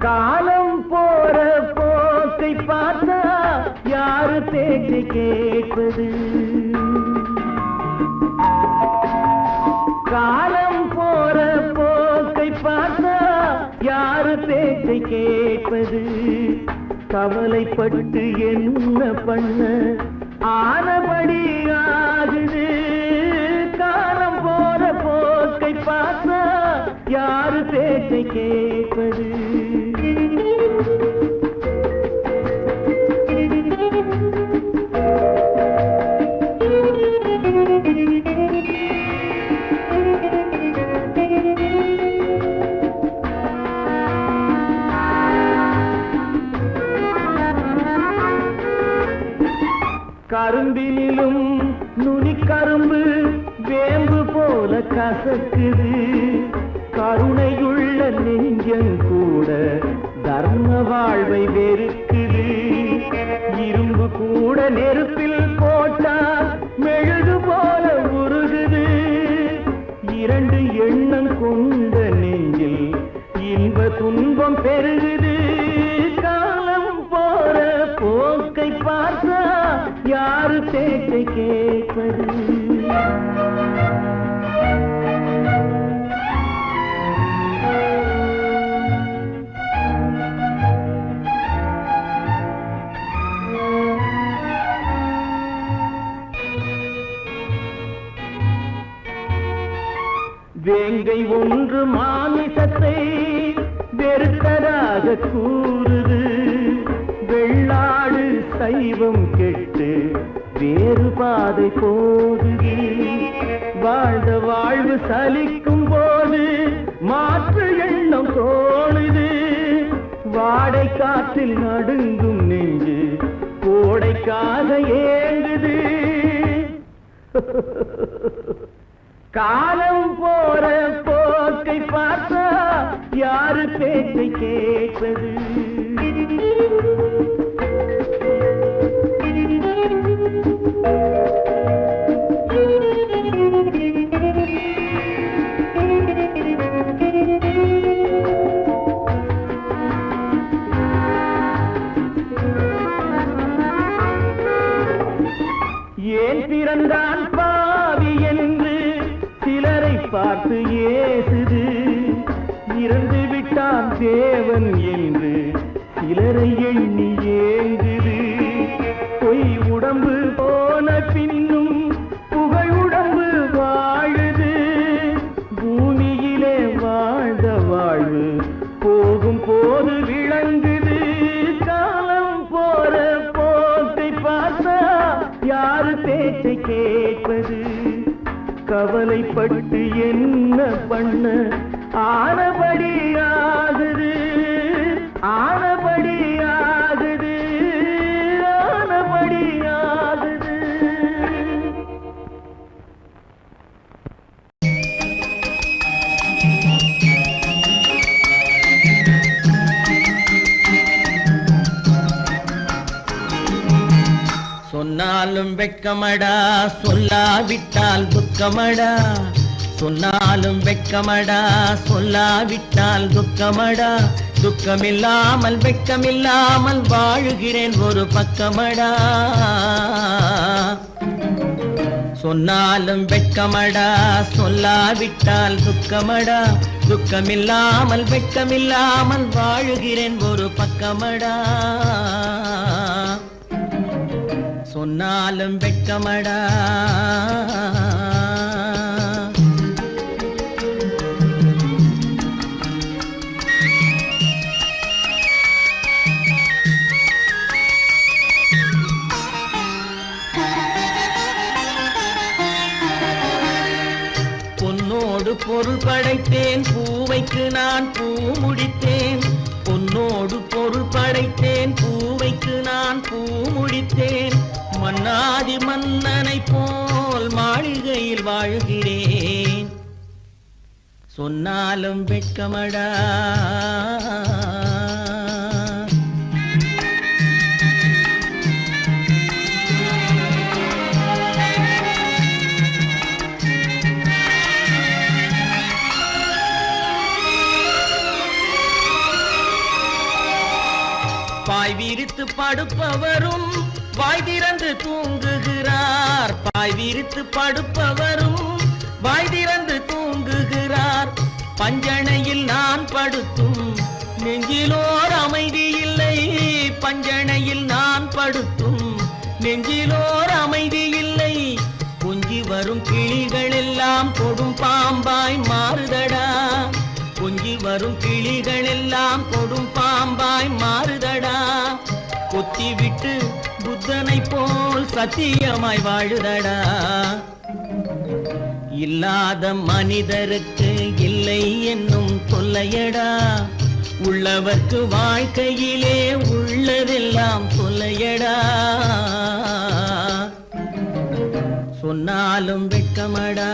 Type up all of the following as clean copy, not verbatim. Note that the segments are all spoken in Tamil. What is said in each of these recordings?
காலம் போற போக்கை பார்த்தா யாரு பேச்சை கேட்பது? காலம் போற போக்கை பார்த்தா யாரு பேச்சை கேட்பது? கவலைப்பட்டு என்ன பண்ண ஆனபடி ஆகுது. காலம் போற போக்கை பார்த்தா யாரு பேச்சை கேட்பது? கரும்பிலும் நுனி கரும்பு வேம்பு போல கசக்குது. கருணையுள்ள நெஞ்சம் கூட தர்ம வாழ்வை வெறுக்குது. இரும்பு கூட நெருப்பில் போட்டா மெழுகு போல உருகுது. இரண்டு எண்ணம் கொண்ட நெஞ்சில் இன்ப துன்பம் பெருகுது. காலம் போற போக்கை பார்த்தா யாரு பேச்சை கேட்பது? வேங்கை ஒன்று மாமிசத்தை வெறுத்ததாக கூறுது. வெள்ளாடு சைவம் கெட்டு வேறு பாதை போகுது. வாழ்ந்த வாழ்வு சலிக்கும் போது மாற்று எண்ணம் தோணுது. வாடை காற்றில் நடுங்கும் நெஞ்சு கோடைக்காக ஏங்குது. காலம் போற போக்கை பார்த்தா யாரு பேச்சை கேட்பது? ஏன் பிறந்தான் பாவி என்று சிலரை பார்த்து ஏசுது. இறந்து விட்டான் தேவன் என்று சிலரை எண்ணி ஏங்குது. பொய் உடம்பு போன பின்னும் புகழ் உடம்பு வாழுது. பூமியிலே வாழ்ந்த வாழ்வு போகும் போது விளங்குது. காலம் போற போக்கை பார்த்தா யாரு பேச்சை கேட்பது? கவலைப்பட்டு என்ன பண்ண ஆனபடி ஆகுது. ஆனபடி ஆகுது. ஆனபடி ஆகுது. சொன்னாலும் வெட்கமடா, சொல்லாவிட்டால் துக்கமடா. சொன்னாலும் வெட்கமடா, சொல்லாவிட்டால் துக்கமடா. துக்கமில்லாமல் வெட்கமில்லாமல் வாழுகிறேன் ஒரு பக்கமடா. சொன்னாலும் வெட்கமடா, சொல்லாவிட்டால் துக்கமடா. துக்கமில்லாமல் வெட்கமில்லாமல் வாழுகிறேன் ஒரு பக்கமடா. சொன்னாலும் வெட்கமடா. பொன்னோடு பொருள் படைத்தேன், பூவைக்கு நான் பூ முடித்தேன். பொன்னோடு பொருள் படைத்தேன், பூவைக்கு நான் பூ முடித்தேன். மன்னாதி மன்னனை போல் மாளிகையில் வாழ்கிறேன். சொன்னாலும் வெட்கமடா. பாய் விரித்து படுப்பவரும் வாய் திறந்து தூங்குகிறார். பாய் விரித்து படுப்பவரும் வாய் திறந்து தூங்குகிறார். பஞ்சணையில் நான் படுத்தும் நெஞ்சிலோர் அமைதி இல்லை. பஞ்சணையில் நான் படுத்தும் நெஞ்சிலோர் அமைதி இல்லை. கொஞ்சி வரும் கிளிகள் எல்லாம் கொடும் பாம்பாய் மாறுதடா. கொஞ்சி வரும் கிளிகள் எல்லாம் கொடும் பாம்பாய் மாறுதடா. கொத்தி விட்டு புத்தனை போல் சத்தியமாய் வாழுதடா. இல்லாத மனிதருக்கு இல்லை என்னும் தொல்லையடா. உள்ளவர்க்கு வாழ்க்கையிலே உள்ளதெல்லாம் தொல்லையடா. சொன்னாலும் வெட்கமடா.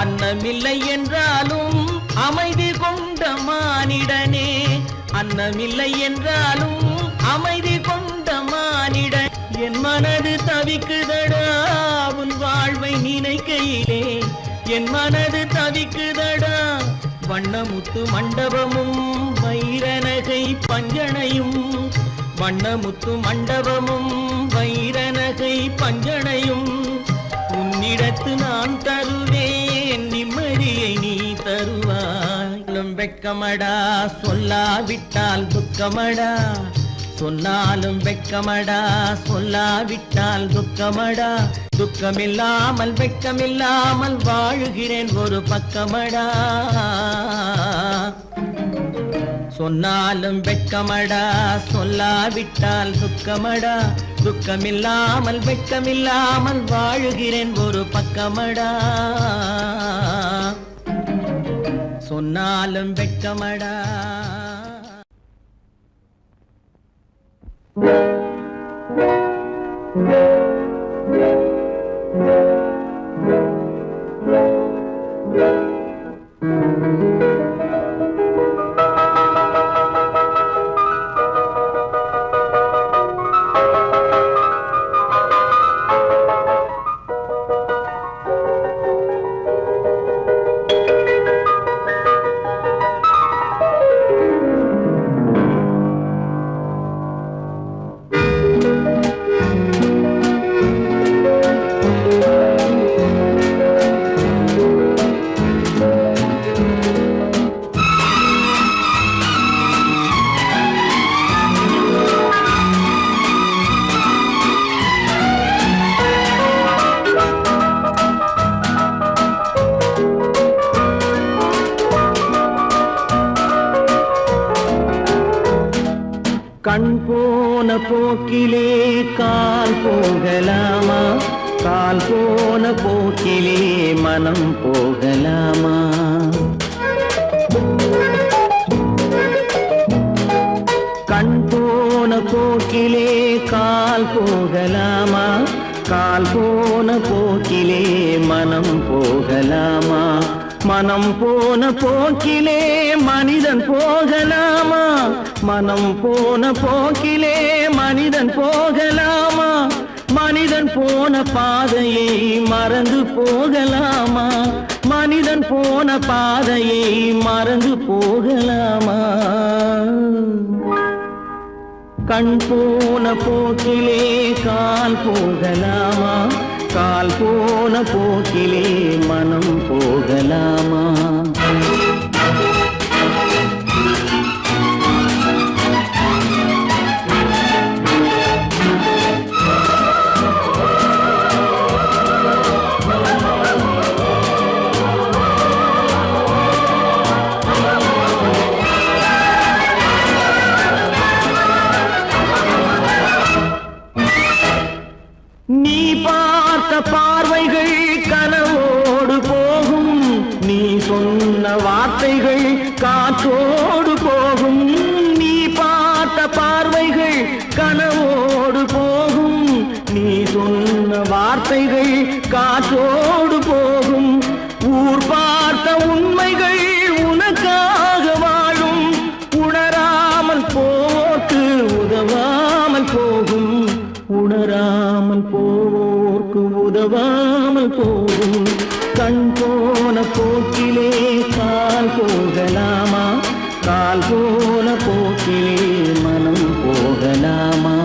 அன்னமில்லை என்றாலும் அமைதி கொண்ட மானிடனே. அன்னமில்லை என்றாலும் அமைதி கொண்ட மானிடன். என் மனது தவிக்குதடா உன் வாழ்வை நினைக்கையிலே. என் மனது தவிக்குதடா. வண்ணமுத்து மண்டபமும் வைரநகை பஞ்சணையும். வண்ணமுத்து மண்டபமும் வைரநகை பஞ்சணையும். உன்னிடத்து நான் தருவேன் நிம்மதியை நீ தருவாய். வெட்கமடா சொல்லாவிட்டால் துக்கமடா. சொன்னாலும் வெட்கமடா சொல்லாவிட்டால் துக்கமடா. துக்கமில்லாமல் வெட்கமில்லாமல் வாழுகிறேன் ஒரு பக்கமடா. சொன்னாலும் வெட்கமடா சொல்லாவிட்டால் துக்கமடா. துக்கமில்லாமல் வெட்கமில்லாமல் வாழுகிறேன் ஒரு பக்கமடா. சொன்னாலும் வெட்கமடா. கண் போன போக்கிலே கால் போகலாமா. கால் போன போக்கிலே மனம் போகலாமா. கண் போன போக்கிலே கால் போகலாமா. கால் போன போக்கிலே மனம் போகலாமா. மனம் போன போக்கிலே மனிதன் போகலாமா. மனம் போன போக்கிலே மனிதன் போகலாமா. மனிதன் போன பாதையை மறந்து போகலாமா. மனிதன் போன பாதையை மறந்து போகலாமா. கண் போன போக்கிலே கால் போகலாமா. கால் போன போக்கிலே மனம் போகலாமா. நீ பார்த்த பார்வைகள் கனவோடு போகும். நீ சொன்ன வார்த்தைகள் காற்றோடு போகும். நீ பார்த்த பார்வைகள் கனவோடு போகும். நீ சொன்ன வார்த்தைகள் காற்றோடு போகும். ஊர் பார்த்த உண்மைகள் உனக்காக வாழும். போகும் கண் போன போக்கிலே கால் போகலாமா கால் போன போக்கிலே மனம் போகலாமா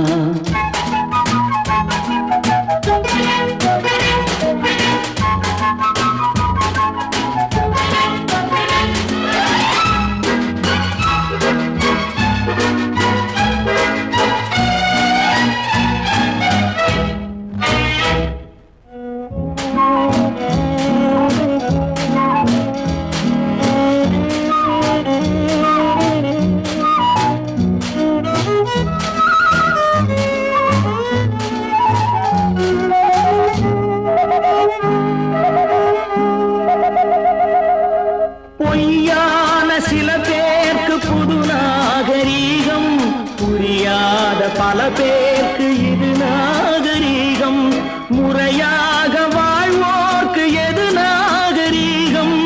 பொய்யான சில பேருக்கு புது நாகரீகம் புரியாத பல பேருக்கு இது நாகரீகம் முறையாக வாழ்வோர்க்கு எது நாகரீகம்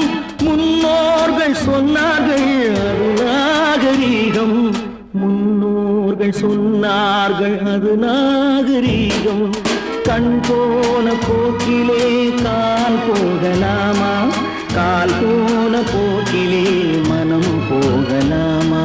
முன்னோர்கள் சொன்னார்கள் அது நாகரீகம் முன்னோர்கள் சொன்னார்கள் அது நாகரீகம் கண் போன போக்கிலே கால் போகலாமா கால் போன போக்கிலே மனம் போகலாமா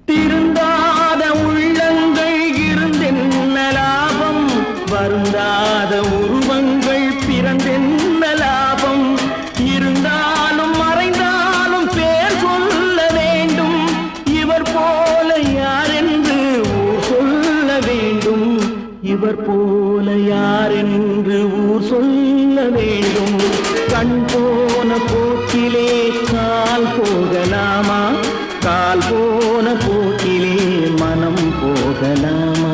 திருந்தாத உள்ளங்கள் இருந்தென்ன லாபம் வருந்தாத உருவங்கள் பிறந்தென்ன லாபம் இருந்தாலும் மறைந்தாலும் பேர் சொல்ல வேண்டும் இவர் போல யாரென்று ஊர் சொல்ல வேண்டும் இவர் போல யாரென்று ஊர் சொல்ல வேண்டும் கண் போன போக்கிலே கால் போகலாமா கால் போன போக்கிலே மனம் போகலாமா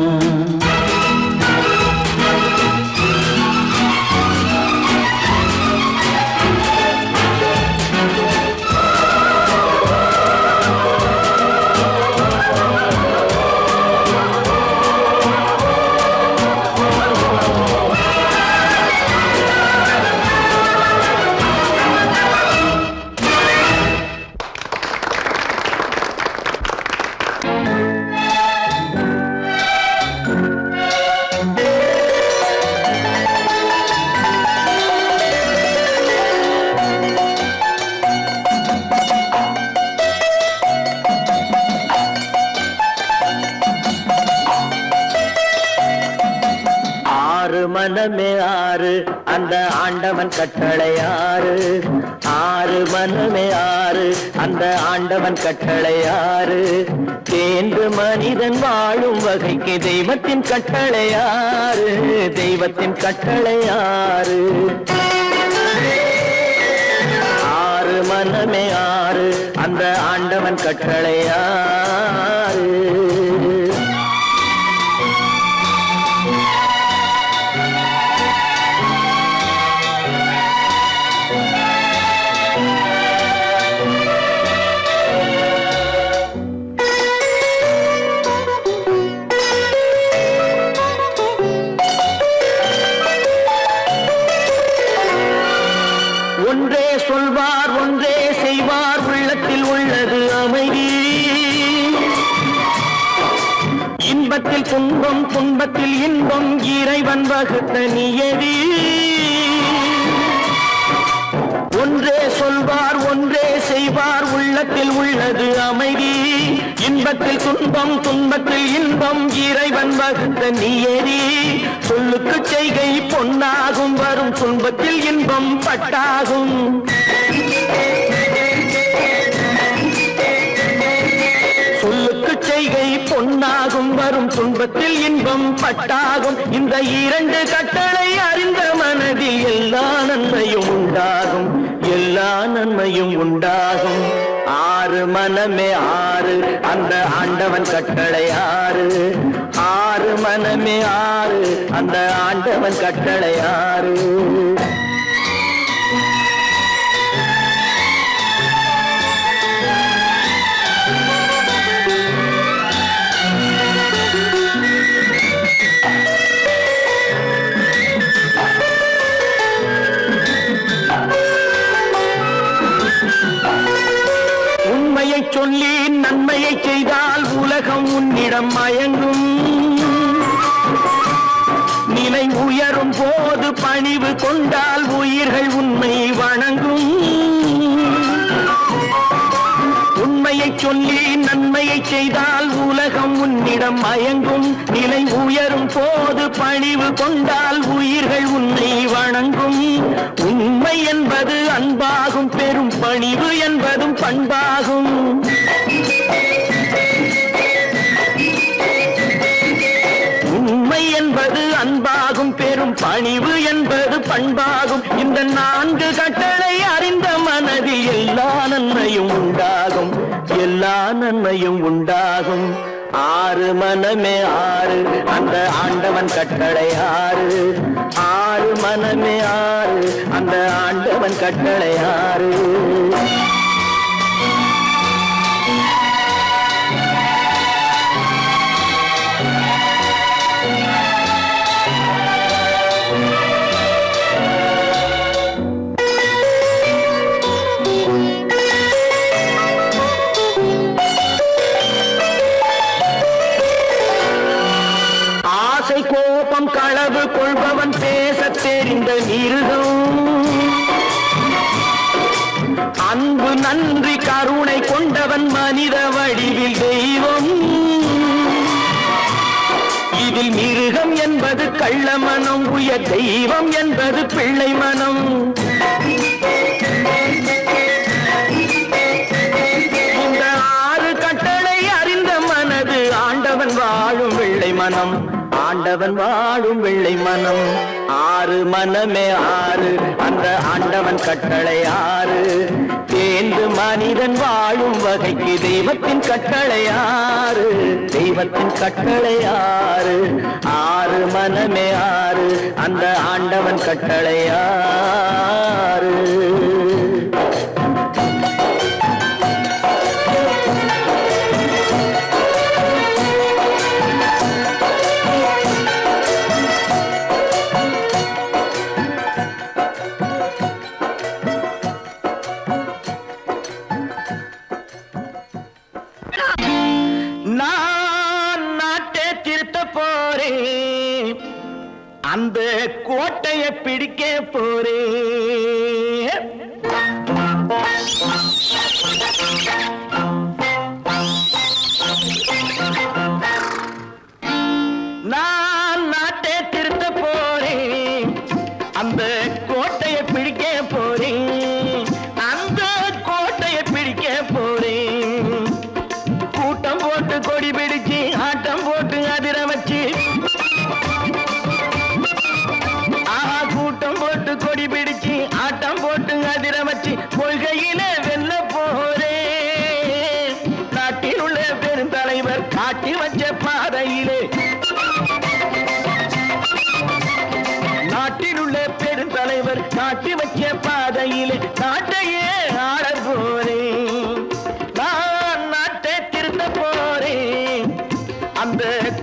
மனமே ஆறு அந்த ஆண்டவன் கட்டளை ஆறு ஆறு மனமே ஆறு அந்த ஆண்டவன் கட்டளை ஆறு தேர்ந்து மனிதன் வாழும் வகைக்கு தெய்வத்தின் கட்டளை ஆறு தெய்வத்தின் கட்டளை ஆறு ஆறு மனமே ஆறு அந்த ஆண்டவன் கட்டளை ஆறு ஒன்றே சொல்வார் ஒன்றே செய்வார் உள்ளத்தில் உள்ளது அமைதி இன்பத்தில் துன்பம் துன்பத்தில் இன்பம் இறைவன் வகுத்த நியதி ஒன்றே சொல்வார் ஒன்றே செய்வார் உள்ளத்தில் உள்ளது அமைதி இன்பத்தில் துன்பம் துன்பத்தில் இன்பம் இறைவன் வகுத்த நியதி சொல்லுக்கு செய்கை பொன்னாகும் வரும் துன்பத்தில் இன்பம் பட்டாகும் சொல்லுக்கு செய்கை பொன்னாகும் வரும் துன்பத்தில் இன்பம் பட்டாகும் இந்த இரண்டு கட்டளை அறிந்த மனதில் எல்லா நன்மையும் உண்டாகும் எல்லா நன்மையும் உண்டாகும் ஆறு மனமே ஆறு அந்த ஆண்டவன் கட்டளை ஆறு ஆறு மனமே ஆறு அந்த ஆண்டவன் கட்டளை ஆறு உலகம் உன்னிடம் மயங்கும் நிலை உயரும் போது பணிவு கொண்டால் உயிர்கள் உன்னை வணங்கும் உண்மையை சொல்லி நன்மையை செய்தால் உலகம் உன்னிடம் மயங்கும் நிலை உயரும் போது பணிவு கொண்டால் உயிர்கள் உன்னை வணங்கும் உண்மை என்பது அன்பாகும் பெரும் பணிவு என்பதும் பண்பாகும் உண்மை என்பது அன்பாகும் பெரும் பணிவு என்பது பண்பாகும் இந்த 4 கட்டளை அறிந்த மனதில் எல்லா நன்மையும் உண்டாகும் எல்லா நன்மையும் உண்டாகும் 6 மனமே 6 அந்த ஆண்டவன் கட்டளை 6 6 மனமே 6 அந்த ஆண்டவன் கட்டளை 6 கோபம் களவு கொள்பவன் பேசத் தெரிந்த மிருகம் அன்பு நன்றி கருணை கொண்டவன் மனித வடிவில் தெய்வம் இதில் மிருகம் என்பது கள்ள மனம் உயர் தெய்வம் என்பது பிள்ளை மனம் இந்த 6 கட்டளை அறிந்த மனது ஆண்டவன் வாழும் வெள்ளை மனம் ஆண்டவன் வாழும் வெள்ளை மனம் 6 மனமே 6 அந்த ஆண்டவன் கட்டளை 6 தேர்ந்து மனிதன் வாழும் வகைக்கு தெய்வத்தின் கட்டளை 6 தெய்வத்தின் கட்டளை 6 6 மனமே 6 அந்த ஆண்டவன் கட்டளை 6 நான் நாட்டை திருத்த போறேன் அந்த கோட்டையை பிடிக்க போறேன் நான் நாட்டை திருத்த போறேன் அந்த கோட்டையை பிடிக்க போறேன் அந்த கோட்டையை பிடிக்க போறேன் கூட்டம் போட்டு கொடி பிடிச்சு ஆட்டம் போட்டு அதிர வச்சு கூட்டம் போட்டு கொடி பிடிச்சு ஆட்டம் போட்டு அதிர வச்சு கொள்கையில வெல்ல போறே நாட்டில் உள்ள பெருந்தலைவர் காட்டி வச்ச பாதையிலே நாட்டில் உள்ள பெருந்தலைவர் காட்டி வச்ச பாதையிலே நாட்டையே ஆள போறேன் நான் நாட்டை திருத்த போறேன் அந்த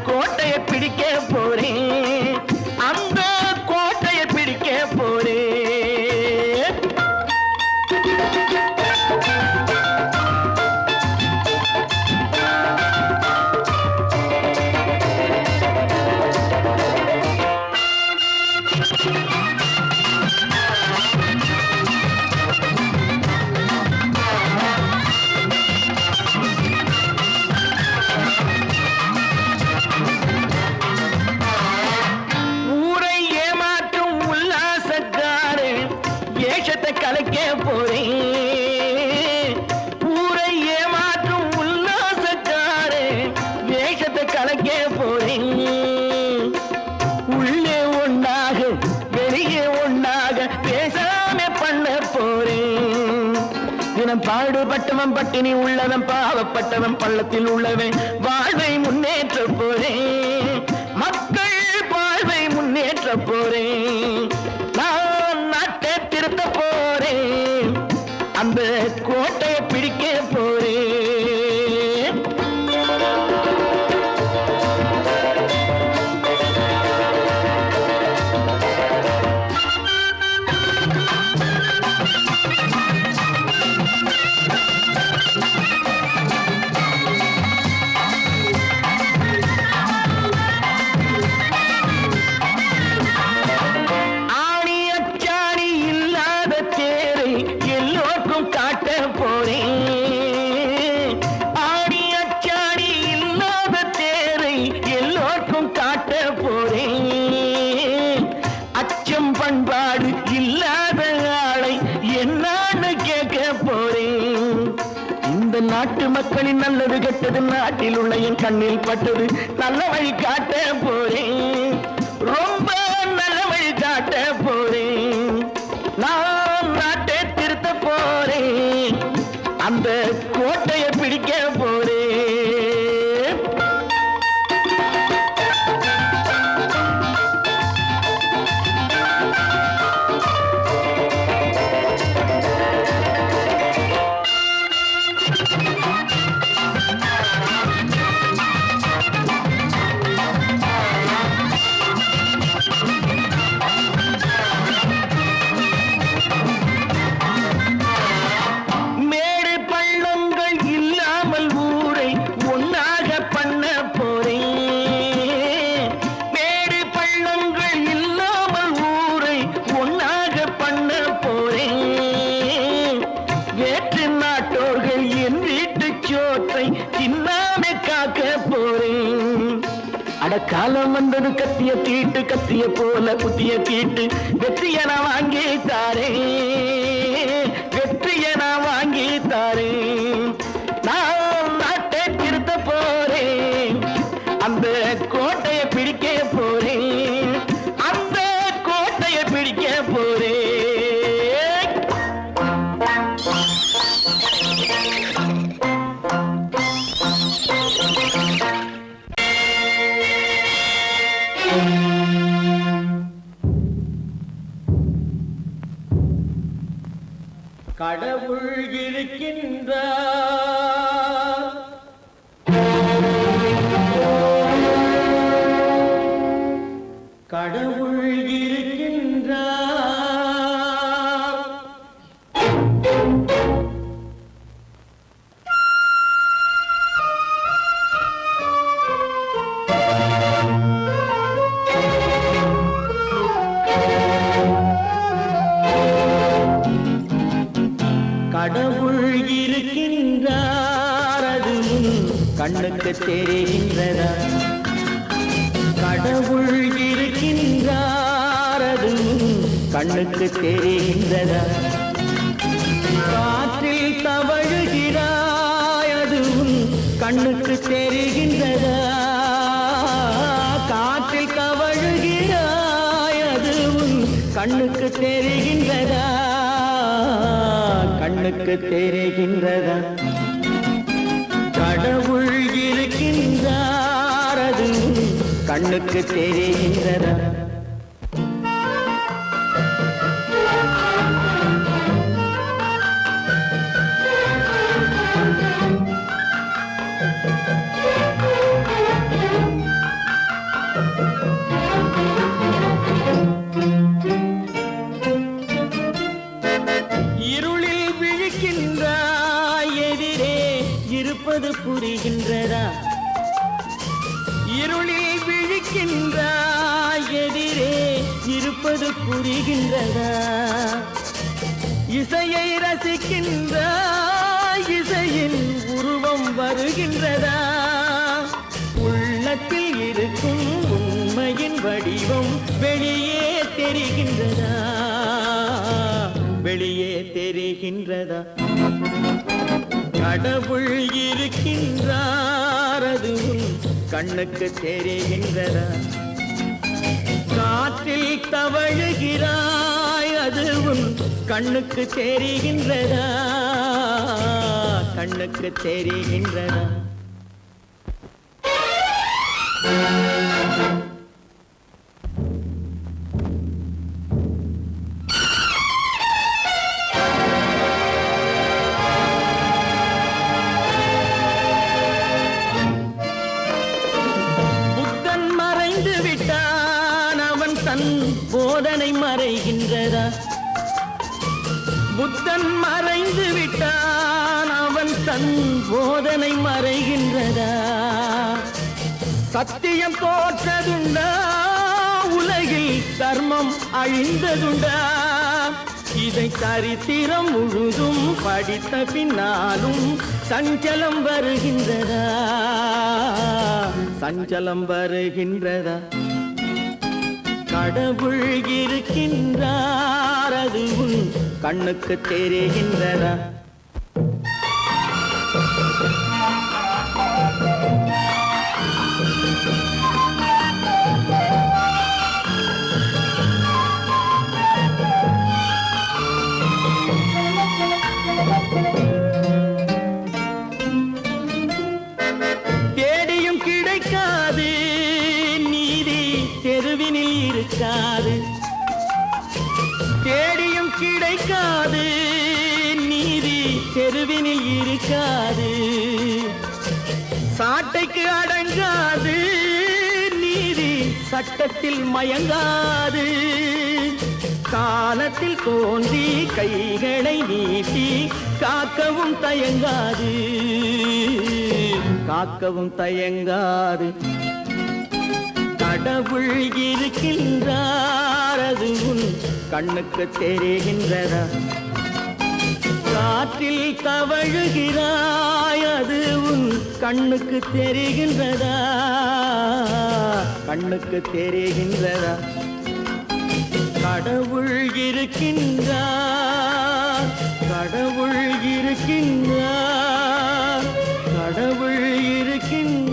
கோட்டையை பிடிக்க போறேன் அந்த கோட்டையை பிடிக்க போறேன் கலைக்க போறேன் ஊரை ஏமாற்றும் உல்லாசக்காரே வேஷத்தை கலைக்க போறேன் உள்ளே ஒன்றாக வெளியே ஒன்றாக பேசாம பண்ண போறேன் தினம் பாடுபட்டவன் பட்டினி உள்ளவன் பாவப்பட்டவன் பள்ளத்தில் உள்ளவன் வாழ்வை முன்னேற்ற போறேன் மக்கள் வாழ்வை முன்னேற்ற போறேன் நான் நாட்டை திருத்த போறேன் அந்த கோட்டையை பிடிக்க போறேன் பட்டது நாட்டில் உள்ள என் கண்ணில் பட்டது நல்ல வழி காட்ட போறேன் ரொம்ப நல்ல வழி காட்ட போறேன் நான் நாட்டை திருத்த போறேன் அந்த கோட்டையை பிடிக்க போறேன் காலம் வந்தது கத்திய தீட்டு கத்திய போல குத்திய தீட்டு வெற்றிய நான் வாங்கி தாரே வெற்றிய நான் வாங்கி தாரே நான் நாட்டை திருத்த போறேன் அந்த கோட்டையை பிடிக்க போறேன் அந்த கோட்டையை பிடிக்க போறேன் கடவுள் இருக்கின்றார் கடவுள் இருக்கின்றார் கடவுள் இருக்கின்றார் அது கண்ணுக்கு தெரிகின்றதா கடவுள் இருக்கின்றார் அது கண்ணுக்கு தெரிகின்றதா காற்றில் தவழுகிறாய் அதுவும் கண்ணுக்கு தெரிகின்றதா காற்றில் தவழுகிறாய் அதுவும் கண்ணுக்கு தெரிகின்றதா கண்ணுக்கு தெரிகின்றதா கடவுள் இருக்கின்றார் அது கண்ணுக்கு தெரிகின்றதா இருப்பது புரிகின்றதா இருளில் விழிக்கின்றாய் எதிரே இருப்பது புரிகின்றதா இசையை ரசிக்கின்றாய் இசையின் உருவம் வருகின்றதா உள்ளத்தில் இருக்கும் உண்மையின் வடிவம் வெளியே தெரிகின்றதா வெளியே தெரிகின்றதா கடவுள் இருக்கின்றார் அது கண்ணுக்கு தெரிகின்றதா காற்றில் தவழுகிறாய் அதுவும் கண்ணுக்கு தெரிகின்றதா கண்ணுக்கு தெரிகின்றதா போதனை மறைகின்றதா புத்தன் மறைந்து விட்டான் அவன் தன் போதனை மறைகின்றதா சத்தியம் தோற்றதுண்டா உலகில் தர்மம் அழிந்ததுண்டா இதை சரித்திரம் முழுதும் படித்த பின்னாலும் சஞ்சலம் வருகின்றதா சஞ்சலம் வருகின்றதா கடவுள் இருக்கின்றார் அது கண்ணுக்கு தெரிகின்றதா அடங்காது, நீதி சட்டத்தில் மயங்காது. காலத்தில் தோன்றி கைகளை நீட்டி காக்கவும் தயங்காது, காக்கவும் தயங்காது. கடவுள் இருக்கின்றார், அது உன் கண்ணுக்கு தெரிகின்றதா? காற்றில் தவழுகிறாய், அது உன் கண்ணுக்கு தெரிகின்றதா? கண்ணுக்கு தெரிகின்றதா? கடவுள் இருக்கின்றார், கடவுள் இருக்கின்றார், கடவுள் இருக்கின்றார்.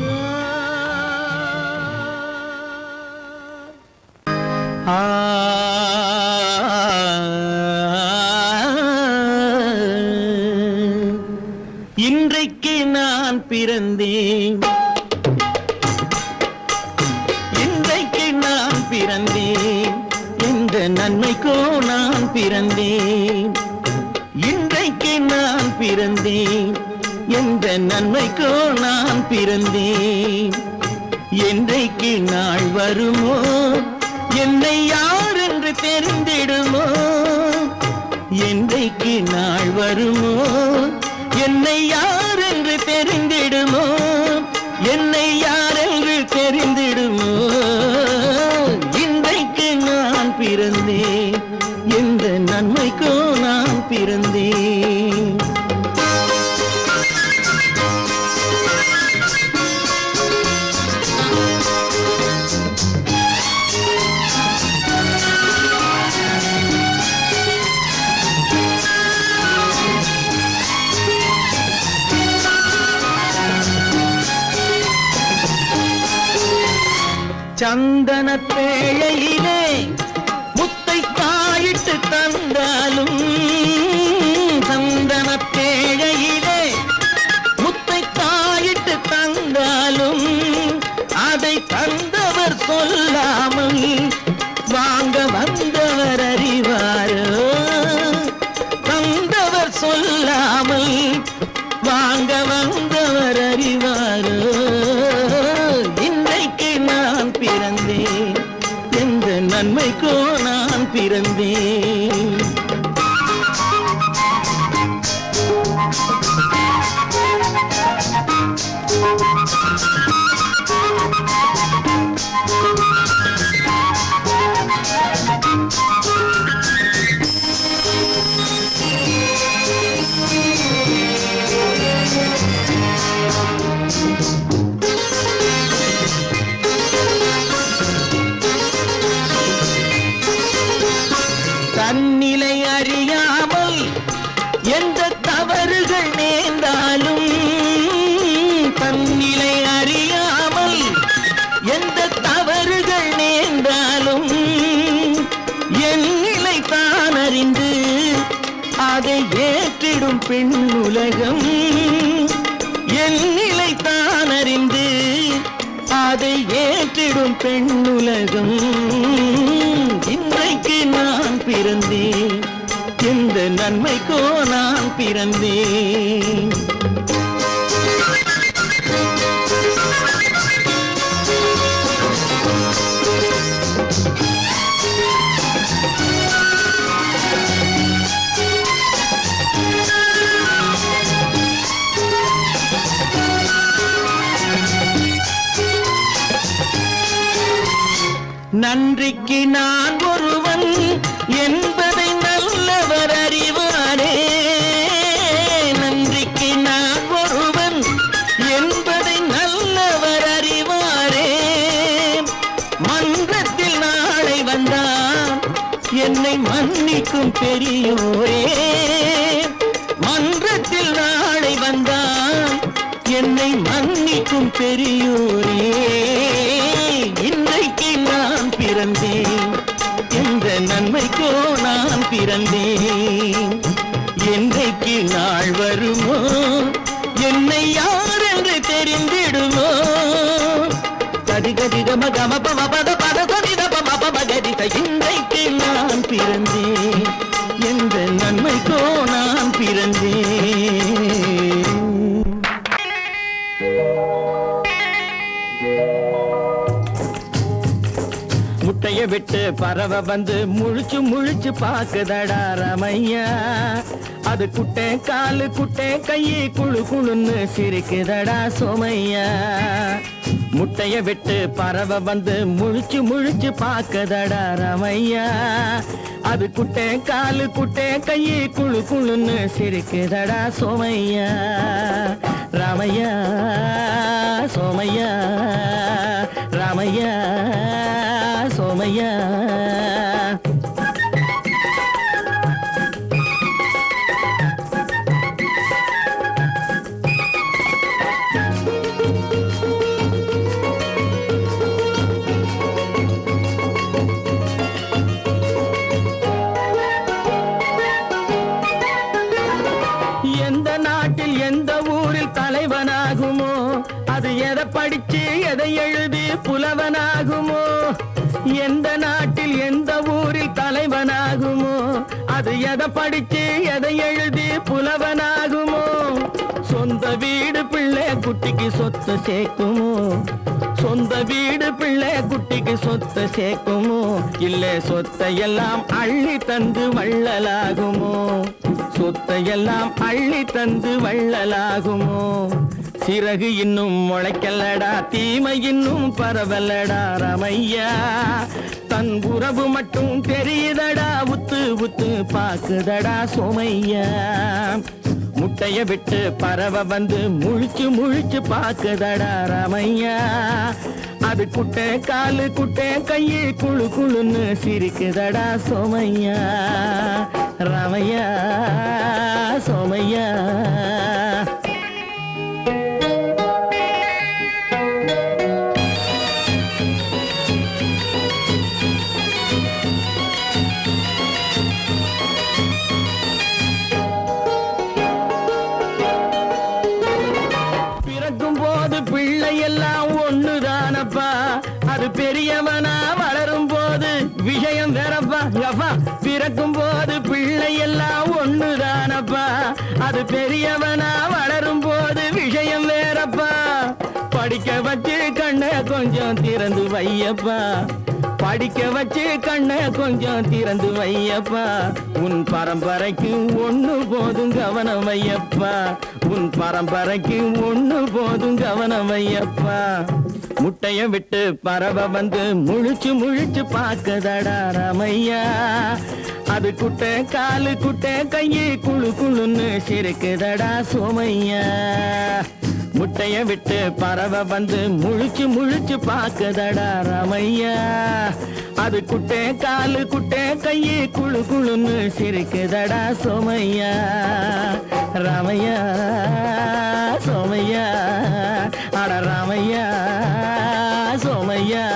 இன்றைக்கு நான் பிறந்தேன், இன்றைக்கு நான் பிறந்தேன், இந்த நன்மைக்கோ நான் பிறந்தேன். இன்றைக்கு நான் பிறந்தேன், எந்த நன்மைக்கோ நான் பிறந்தேன். என்றைக்கு நாள் வருமோ என்னை யார் என்று தெரிந்திடுமோ? என்றைக்கு நாள் வருமோ என்னை யார் என்று தெரிந்திடுமோ? என்னை யார் என்று தெரிந்திடுமோ? இன்றைக்கு நான் பிறந்தேன், எந்த நன்மைக்கோ நான் பிறந்தேன். சந்தன பேழையிலே முத்தை காயிட்டு தந்தாலும், சந்தன பேழையிலே முத்தை காயிட்டு தந்தாலும், அதை தந்தவர் சொல்லாமல் வாங்க வந்தவர் அறிவாரோ? தந்தவர் சொல்லாமல் வாங்க வந்தவர் அறிவாரோ? இன்றைக்கு நான் பிறந்தேன், எந்த நன்மைக்கோ நான் பிறந்தேன். தன்னிலை அறியாமல் எந்த தவறுகள் நேர்ந்தாலும், தன்னிலை அறியாமல் எந்த தவறுகள் நேர்ந்தாலும், என் நிலை தான் அறிந்து அதை ஏற்றிடும் பெண் உலகம். என் நிலை தான் அறிந்து அதை ஏற்றிடும் பெண் உலகம். இன்றைக்கு நான் பிறந்தேன், எந்த நன்மைக்கோ நான் பிறந்தேன். நன்றிக்கு நான் ஒருவன் என்பதை நல்லவர் அறிவாரே. நன்றிக்கு நான் ஒருவன் என்பதை நல்லவர் அறிவாரே. மன்றத்தில் நாளை வந்தான் என்னை மன்னிக்கும் பெரியோரே. மன்றத்தில் நாளை வந்தான் என்னை மன்னிக்கும் பெரியோரே. இன்றைக்கு நான் பிறந்தேன், எந்த நன்மைக்கோ நான் பிறந்தேன். என்றைக்கு நாள் வருமோ என்னை யார் என்று தெரிந்திடுமோ? கதி கதி கம கம பம பத பத கதித பம பம கதித. இன்றைக்கு நான் பிறந்தேன், எந்த நன்மைக்கோ நான் பிறந்தேன். முட்டைய விட்டு பறவை வந்து முழிச்சு முழிச்சு பாக்குதடா ரமையா. அது குட்டை காலு குட்டை கையை குழு குழுன்னு சிரிக்குதடா சோமையா. முட்டைய விட்டு பறவை வந்து முழிச்சு முழிச்சு பாக்குதடா ரமையா. அது குட்டை காலு குட்டை கையை குழு குழுன்னு சிரிக்குதடா சோமையா. ராமையா சோமையா ராமையா சோமையா. எந்த நாட்டில் எந்த ஊரில் தலைவனாகுமோ, அது எதை படிச்சு எதை எழுதி புலவனாகுமோ. எந்த நாட்டில் எந்த ஊரில் தலைவனாகுமோ, அது எதை படிச்சு எதை எழுதி புலவனாகுமோ. சொந்த வீடு பிள்ளை குட்டிக்கு சொத்து சேர்க்குமோ, சொந்த வீடு பிள்ளை குட்டிக்கு சொத்து சேர்க்குமோ. இல்ல சொத்தையெல்லாம் அள்ளி தந்து வள்ளலாகுமோ, சொத்தையெல்லாம் அள்ளி தந்து வள்ளலாகுமோ. சிறகு இன்னும் முளைக்கல்லடா, தீமை இன்னும் பரவல்லடா ரமையா. தன் உறவு மட்டும் தெரியுதடா, உத்து உத்து பாக்குதடா சோமையா. முட்டைய விட்டு பறவை வந்து முழிச்சு முழிச்சு பாக்குதடா ரமையா. அது குட்டை காலு குட்டை கையை குழு குழுன்னு சிரிக்குதடா சோமையா. ரமையா சோமையா. பிறக்கும் போது பிள்ளை எல்லாம் ஒண்ணுதானப்பா, அது பெரியவனா வளரும் போது விஷயம் வேறப்பா. யப்பா பிறக்கும் போது பிள்ளை எல்லாம் ஒண்ணுதானப்பா, அது பெரியவனா வளரும் போது விஷயம் வேறப்பா. படிக்க வச்சு கண்ணை கொஞ்சம் திறந்து வையப்பா, படிக்க வச்சு கண்ணை கொஞ்சம் திறந்து வையப்பா. உன் பரம்பரைக்கு ஒண்ணு போதும் கவனம் வையப்பா, உன் பரம்பரைக்கு ஒண்ணு போதும் கவனம் வையப்பா. முட்டைய விட்டு பறவை வந்து முழிச்சு முழிச்சு பாக்குதடா ரமையா. அது குட்டை காலு குட்டை கையை குழு குழுன்னு சிரிக்குதடா சோமையா. முட்டைய விட்டு பறவை வந்து முழிச்சு முழிச்சு பாக்குதடா ரமையா. அது குட்டை காலு குட்டை கையை குழு குழுன்னு சிரிக்குதடா சோமையா. ராமையா சோமையா. அட ராமையா சோமையா.